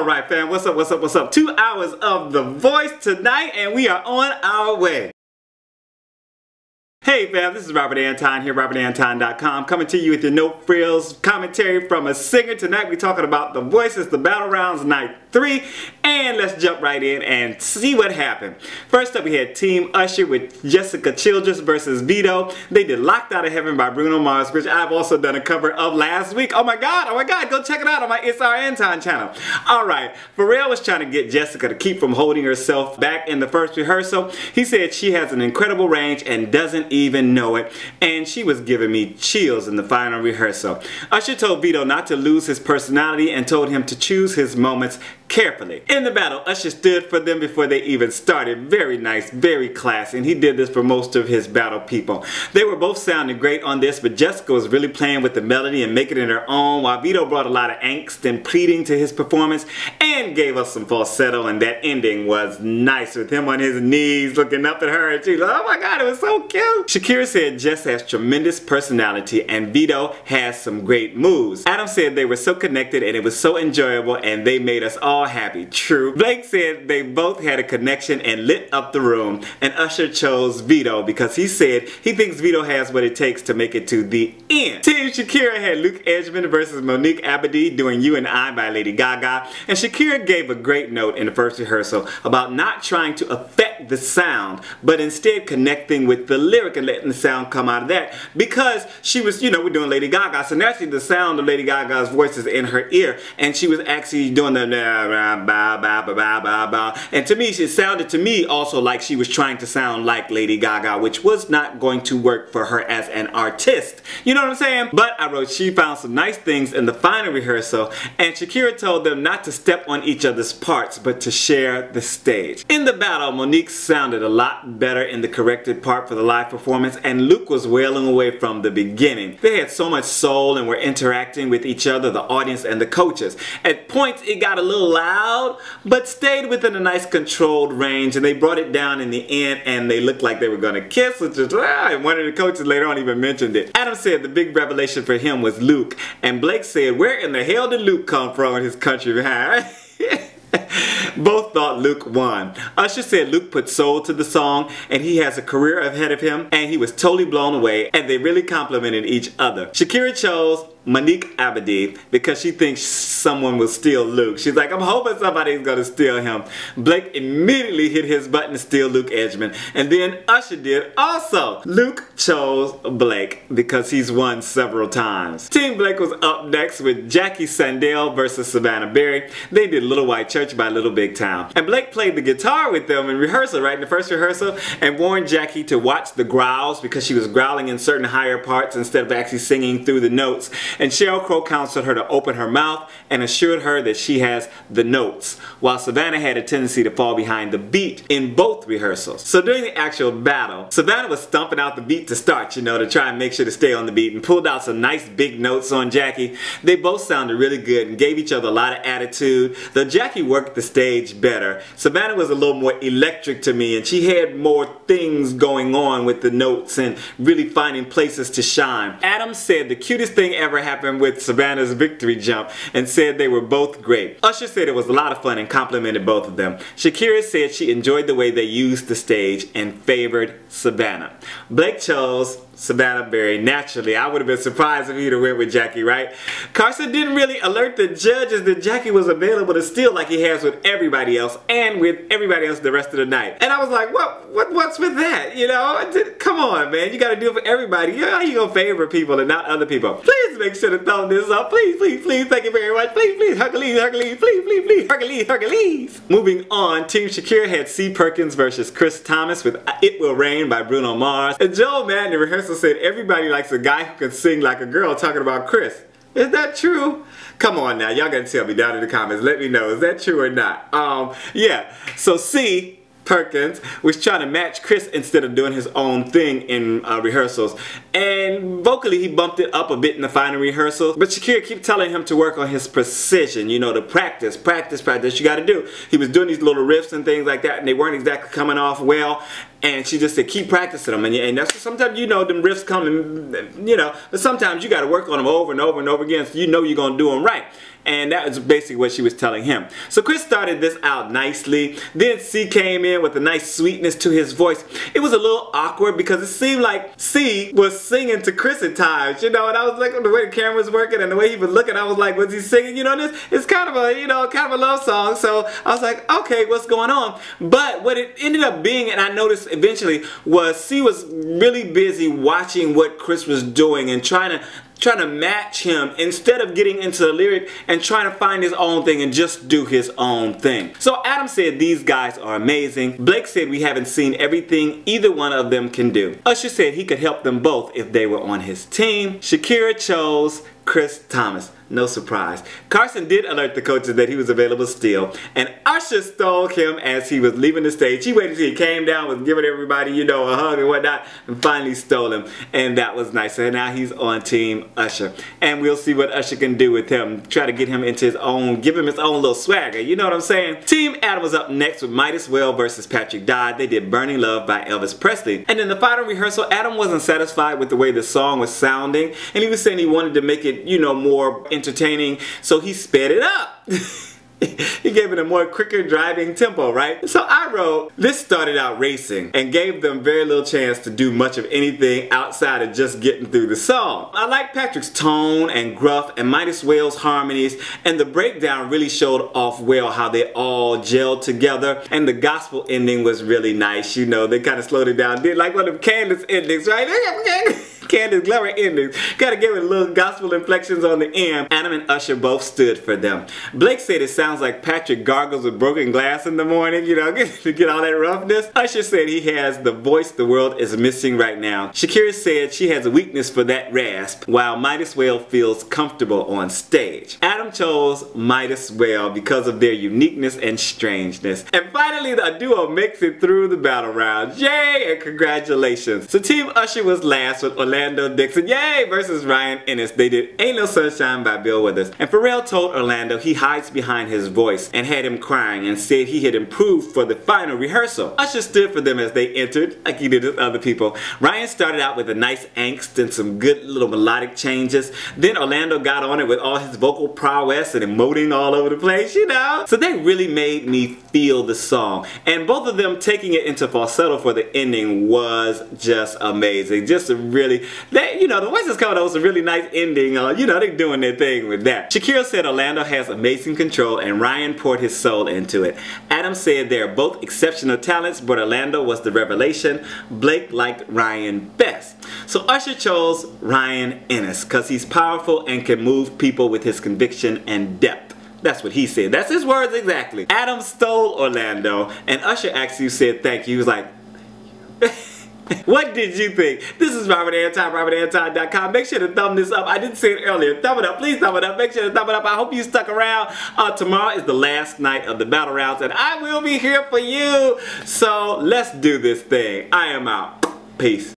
Alright fam, what's up, what's up, what's up? 2 hours of The Voice tonight and we are on our way. Hey fam, this is Robert Anton here, robertantonnyc, coming to you with your no frills commentary from a singer. Tonight we're talking about The Voice. It's the Battle Rounds Night 3, and let's jump right in and see what happened. First up we had TeamUsher with Jessica Childress versus Vedo. They did Locked Out of Heaven by Bruno Mars, which I've also done a cover of last week. Oh my god, go check it out on my It's Our Anton channel. Alright, Pharrell was trying to get Jessica to keep from holding herself back in the first rehearsal. He said she has an incredible range and doesn't even know it, and she was giving me chills in the final rehearsal. Usher told Vedo not to lose his personality and told him to choose his moments carefully. In the battle, Usher stood for them before they even started. Very nice, very classy, and he did this for most of his battle people. They were both sounding great on this, but Jessica was really playing with the melody and making it her own, while Vedo brought a lot of angst and pleading to his performance and gave us some falsetto, and that ending was nice with him on his knees looking up at her, and she's like, oh my god, it was so cute. Shakira said Jess has tremendous personality and Vedo has some great moves. Adam said they were so connected and it was so enjoyable and they made us all happy. True. Blake said they both had a connection and lit up the room, and Usher chose Vedo because he said he thinks Vedo has what it takes to make it to the end. TeamShakira had Luke Edgemon versus Monique Abbadie doing You and I by Lady Gaga, and Shakira gave a great note in the first rehearsal about not trying to affect the sound but instead connecting with the lyric and letting the sound come out of that, because she was, you know, we're doing Lady Gaga, so naturally the sound of Lady Gaga's voice is in her ear, and she was actually doing the and to me, it sounded to me also like she was trying to sound like Lady Gaga, which was not going to work for her as an artist. You know what I'm saying? But I wrote she found some nice things in the final rehearsal, and Shakira told them not to step on each other's parts, but to share the stage. In the battle, Monique sounded a lot better in the corrected part for the live performance, and Luke was wailing away from the beginning. They had so much soul and were interacting with each other, the audience and the coaches. At points it got a little loud, but stayed within a nice controlled range, and they brought it down in the end and they looked like they were gonna kiss, which is and one of the coaches later on even mentioned it. Adam said the big revelation for him was Luke, and Blake said where in the hell did Luke come from in his country behind? Both thought Luke won. Usher said Luke put soul to the song and he has a career ahead of him, and he was totally blown away, and they really complimented each other. Shakira chose Monique Abbadie because she thinks someone will steal Luke. She's like, I'm hoping somebody's gonna steal him. Blake immediately hit his button to steal Luke Edgemon, and then Usher did also. Luke chose Blake because he's won several times. TeamBlake was up next with Jacqui Sandell versus Savannah Berry. They did Little White Church by Little Big Town, and Blake played the guitar with them in rehearsal, right in the first rehearsal, and warned Jacqui to watch the growls because she was growling in certain higher parts instead of actually singing through the notes. And Sheryl Crow counseled her to open her mouth and assured her that she has the notes, while Savannah had a tendency to fall behind the beat in both rehearsals. So during the actual battle, Savannah was stomping out the beat to start, you know, to try and make sure to stay on the beat, and pulled out some nice big notes on Jacqui. They both sounded really good and gave each other a lot of attitude. Though Jacqui worked the stage better, Savannah was a little more electric to me, and she had more things going on with the notes and really finding places to shine. Adam said the cutest thing ever happened with Savannah's victory jump, and said they were both great. Usher said it was a lot of fun and complimented both of them. Shakira said she enjoyed the way they used the stage and favored Savannah. Blake chose Savannah Berry. Naturally, I would have been surprised if he'd have went with Jacqui, right? Carson didn't really alert the judges that Jacqui was available to steal like he has with everybody else, and with everybody else the rest of the night. And I was like, what's with that? You know, come on, man, you gotta do it for everybody. How you gonna favor people and not other people? Please make sure to thumb this up. Please, please, please, thank you very much. Please, please, Hercules, Hercules, please, please, please, Hercules, Hercules. Moving on, TeamShakira had Perkins versus Kris Thomas with It Will Rain by Bruno Mars. And Joe, man, the rehearsal said everybody likes a guy who can sing like a girl, talking about Kris. Is that true? Come on now, y'all gotta tell me down in the comments. Let me know, is that true or not? Yeah, so Perkins was trying to match Kris instead of doing his own thing in rehearsals, and vocally he bumped it up a bit in the final rehearsal, but Shakira kept telling him to work on his precision, you know, to practice, you gotta do. He was doing these little riffs and things like that, and they weren't exactly coming off well, And she just said, keep practicing them. And that's sometimes, you know, them riffs come and, you know, but sometimes you got to work on them over and over and over again so you know you're going to do them right. And that was basically what she was telling him. So Kris started this out nicely. Then C came in with a nice sweetness to his voice. It was a little awkward because it seemed like C was singing to Kris at times, you know, and I was like, the way the camera was working and the way he was looking, I was like, was he singing? You know, this it's kind of a, you know, kind of a love song. So I was like, okay, what's going on? But what it ended up being, and I noticed eventually, was C was really busy watching what Kris was doing and trying to match him instead of getting into the lyric and trying to find his own thing and just do his own thing. So Adam said these guys are amazing. Blake said we haven't seen everything either one of them can do. Usher said he could help them both if they were on his team. Shakira chose Kris Thomas. No surprise. Carson did alert the coaches that he was available still, and Usher stole him as he was leaving the stage. He waited till he came down, was giving everybody, you know, a hug and whatnot, and finally stole him, and that was nice. So now he's on Team Usher, and we'll see what Usher can do with him. Try to get him into his own, give him his own little swagger, you know what I'm saying? TeamAdam was up next with Midas Whale versus Patrick Dodd. They did Burning Love by Elvis Presley. And in the final rehearsal, Adam wasn't satisfied with the way the song was sounding, and he was saying he wanted to make it, you know, more entertaining, so he sped it up. He gave it a more quicker driving tempo, right? So I wrote, this started out racing and gave them very little chance to do much of anything outside of just getting through the song. I like Patrick's tone and gruff and Midas Whale's harmonies, and the breakdown really showed off well how they all gelled together, and the gospel ending was really nice. You know, they kind of slowed it down. Did like one of them Candace endings, right? Candace Glover endings. Gotta give it a little gospel inflections on the end. Adam and Usher both stood for them. Blake said it sounds like Patrick gargles with broken glass in the morning, you know, to get all that roughness. Usher said he has the voice the world is missing right now. Shakira said she has a weakness for that rasp, while Midas Whale feels comfortable on stage. Adam chose Midas Whale because of their uniqueness and strangeness. And finally, the duo makes it through the battle round. Yay and congratulations. So Team Usher was last with Orlando Dixon, yay, versus Ryan Ennis. They did Ain't No Sunshine by Bill Withers. And Pharrell told Orlando he hides behind his voice and had him crying and said he had improved for the final rehearsal. Usher stood for them as they entered, like he did with other people. Ryan started out with a nice angst and some good little melodic changes. Then Orlando got on it with all his vocal prowess and emoting all over the place, you know. So they really made me feel the song. And both of them taking it into falsetto for the ending was just amazing. Just a really, you know, the voices coming out was a really nice ending. You know, they're doing their thing with that. Shakira said Orlando has amazing control and Ryan poured his soul into it. Adam said they're both exceptional talents, but Orlando was the revelation. Blake liked Ryan best. So Usher chose Ryan Ennis because he's powerful and can move people with his conviction and depth. That's what he said. That's his words exactly. Adam stole Orlando, and Usher actually said thank you. He was like, what did you think? This is Robert Anton, robertantonnyc.com. Make sure to thumb this up. I didn't say it earlier. Thumb it up. Please thumb it up. Make sure to thumb it up. I hope you stuck around. Tomorrow is the last night of the battle rounds, and I will be here for you. So let's do this thing. I am out. Peace.